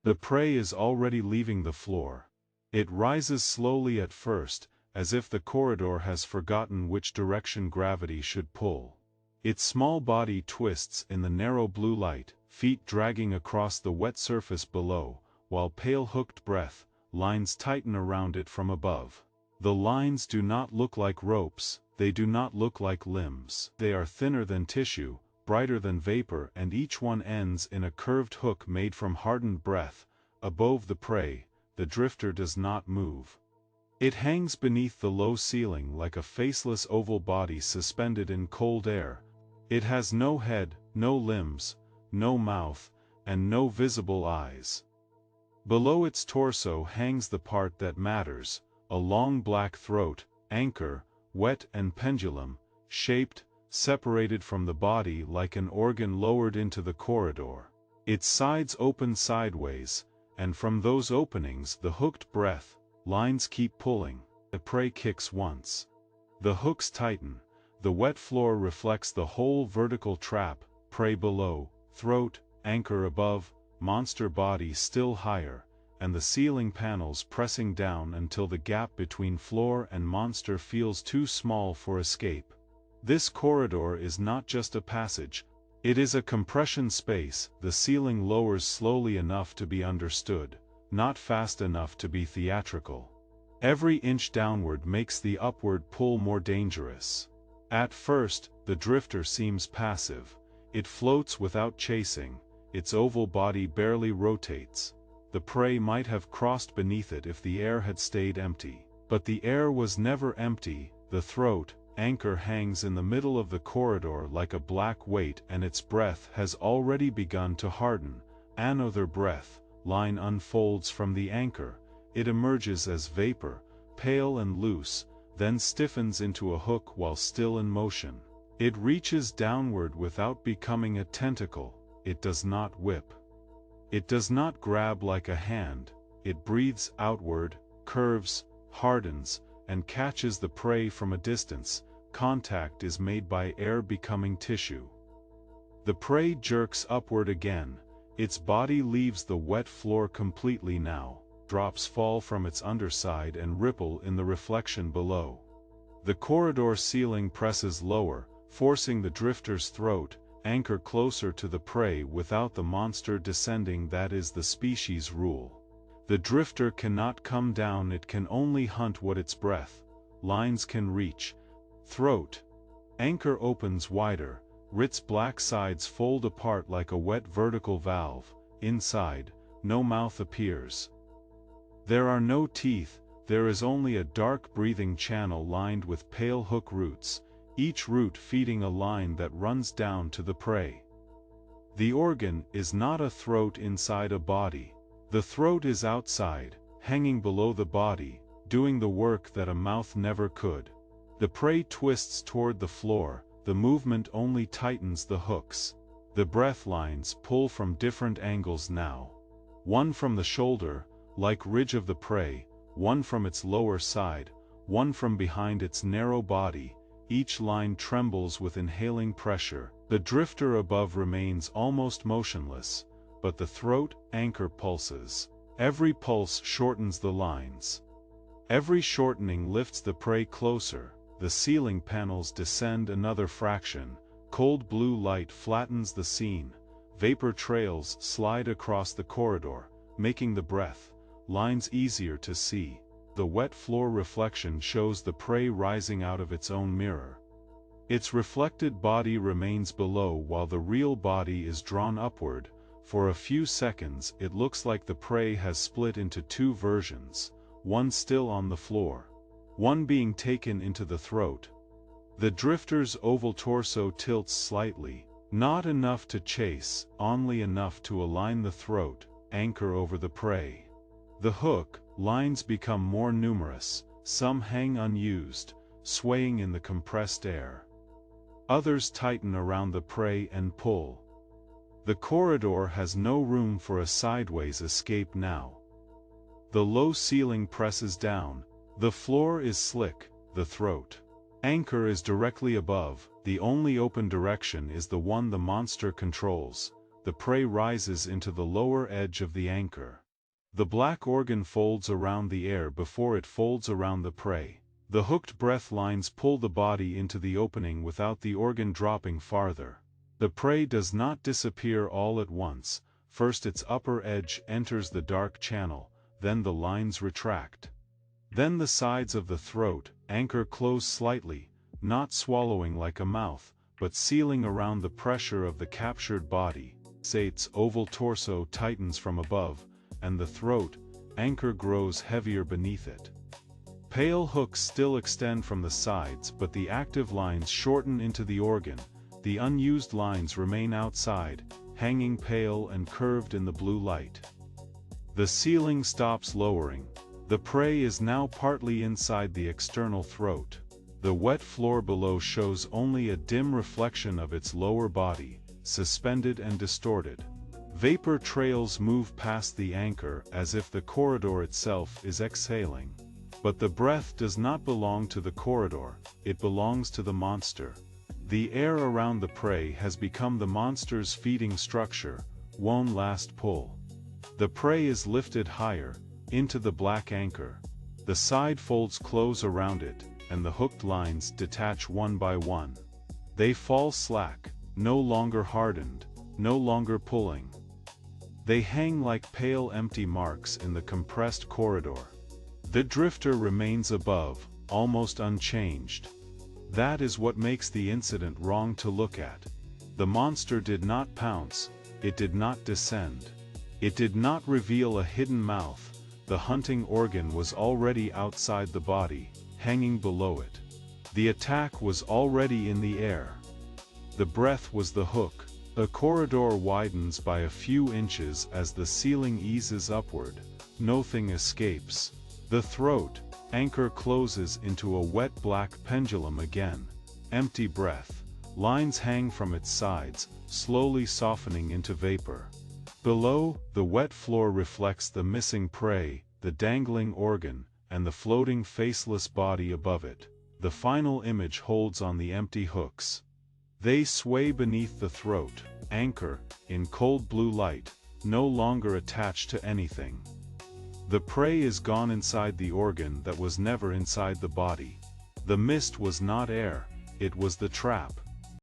The prey is already leaving the floor. It rises slowly at first, as if the corridor has forgotten which direction gravity should pull. Its small body twists in the narrow blue light, feet dragging across the wet surface below, while pale hooked breath lines tighten around it from above. The lines do not look like ropes, they do not look like limbs. They are thinner than tissue, brighter than vapor, and each one ends in a curved hook made from hardened breath. Above the prey, the drifter does not move. It hangs beneath the low ceiling like a faceless oval body suspended in cold air. It has no head, no limbs, no mouth, and no visible eyes. Below its torso hangs the part that matters, a long black throat, anchor, wet and pendulum-shaped, separated from the body like an organ lowered into the corridor. Its sides open sideways, and from those openings the hooked breath lines keep pulling. The prey kicks once. The hooks tighten. The wet floor reflects the whole vertical trap, prey below, throat, anchor above, monster body still higher, and the ceiling panels pressing down until the gap between floor and monster feels too small for escape. This corridor is not just a passage, it is a compression space. The ceiling lowers slowly enough to be understood, not fast enough to be theatrical. Every inch downward makes the upward pull more dangerous. At first, the drifter seems passive. It floats without chasing, its oval body barely rotates. The prey might have crossed beneath it if the air had stayed empty. But the air was never empty. The throat, anchor hangs in the middle of the corridor like a black weight, and its breath has already begun to harden. Another breath line unfolds from the anchor. It emerges as vapor, pale and loose, then stiffens into a hook while still in motion. It reaches downward without becoming a tentacle. It does not whip. It does not grab like a hand. It breathes outward, curves, hardens, and catches the prey from a distance. Contact is made by air becoming tissue. The prey jerks upward again. Its body leaves the wet floor completely now. Drops fall from its underside and ripple in the reflection below. The corridor ceiling presses lower, forcing the drifter's throat, anchor closer to the prey without the monster descending. That is the species rule. The drifter cannot come down, it can only hunt what its breath lines can reach. Throat. Anchor opens wider, its black sides fold apart like a wet vertical valve. Inside, no mouth appears. There are no teeth, there is only a dark breathing channel lined with pale hook roots, each root feeding a line that runs down to the prey. The organ is not a throat inside a body. The throat is outside, hanging below the body, doing the work that a mouth never could. The prey twists toward the floor, the movement only tightens the hooks. The breath lines pull from different angles now. One from the shoulder, like ridge of the prey, one from its lower side, one from behind its narrow body. Each line trembles with inhaling pressure. The drifter above remains almost motionless, but the throat anchor pulses. Every pulse shortens the lines. Every shortening lifts the prey closer. The ceiling panels descend another fraction. Cold blue light flattens the scene. Vapor trails slide across the corridor, making the breath lines easier to see. The wet floor reflection shows the prey rising out of its own mirror. Its reflected body remains below while the real body is drawn upward. For a few seconds it looks like the prey has split into two versions, one still on the floor, one being taken into the throat. The drifter's oval torso tilts slightly, not enough to chase, only enough to align the throat anchor over the prey. The hook lines become more numerous, some hang unused, swaying in the compressed air. Others tighten around the prey and pull. The corridor has no room for a sideways escape now. The low ceiling presses down. The floor is slick. The throat anchor is directly above. The only open direction is the one the monster controls. the prey rises into the lower edge of the anchor. The black organ folds around the air before it folds around the prey. The hooked breath lines pull the body into the opening without the organ dropping farther. The prey does not disappear all at once. First its upper edge enters the dark channel, then the lines retract. Then the sides of the throat anchor close slightly, not swallowing like a mouth, but sealing around the pressure of the captured body. Say its oval torso tightens from above, and the throat anchor grows heavier beneath it. Pale hooks still extend from the sides, but the active lines shorten into the organ. The unused lines remain outside, hanging pale and curved in the blue light. The ceiling stops lowering. The prey is now partly inside the external throat. The wet floor below shows only a dim reflection of its lower body, suspended and distorted. Vapor trails move past the anchor as if the corridor itself is exhaling. But the breath does not belong to the corridor, it belongs to the monster. The air around the prey has become the monster's feeding structure, one last pull. The prey is lifted higher, into the black anchor. The side folds close around it, and the hooked lines detach one by one. They fall slack, no longer hardened, no longer pulling. They hang like pale empty marks in the compressed corridor. The drifter remains above, almost unchanged. That is what makes the incident wrong to look at. The monster did not pounce, it did not descend. It did not reveal a hidden mouth. The hunting organ was already outside the body, hanging below it. The attack was already in the air. The breath was the hook. The corridor widens by a few inches as the ceiling eases upward. Nothing escapes. The throat anchor closes into a wet black pendulum again. Empty breath. Lines hang from its sides, slowly softening into vapor. Below, the wet floor reflects the missing prey, the dangling organ, and the floating faceless body above it. The final image holds on the empty hooks. They sway beneath the throat, anchor, in cold blue light, no longer attached to anything. The prey is gone inside the organ that was never inside the body. The mist was not air, it was the trap.